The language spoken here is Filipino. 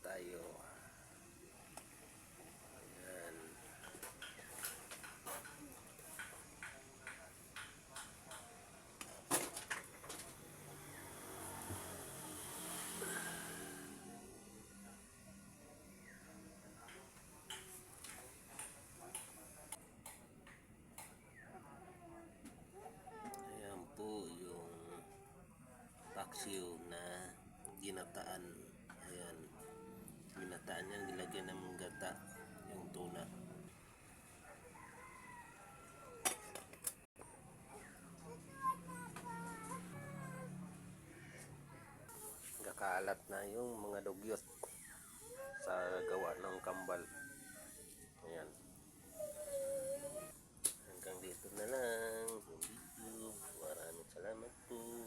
tayo. Ayan. Ayan po yung paksiw na ginataan. Ayan. Ginataan yan, nilagyan ng gata yung tuna. Gakalat na yung mga dugyot sa gawa ng kambal. Ayan. Hanggang dito na lang yung video. Maraming salamat po.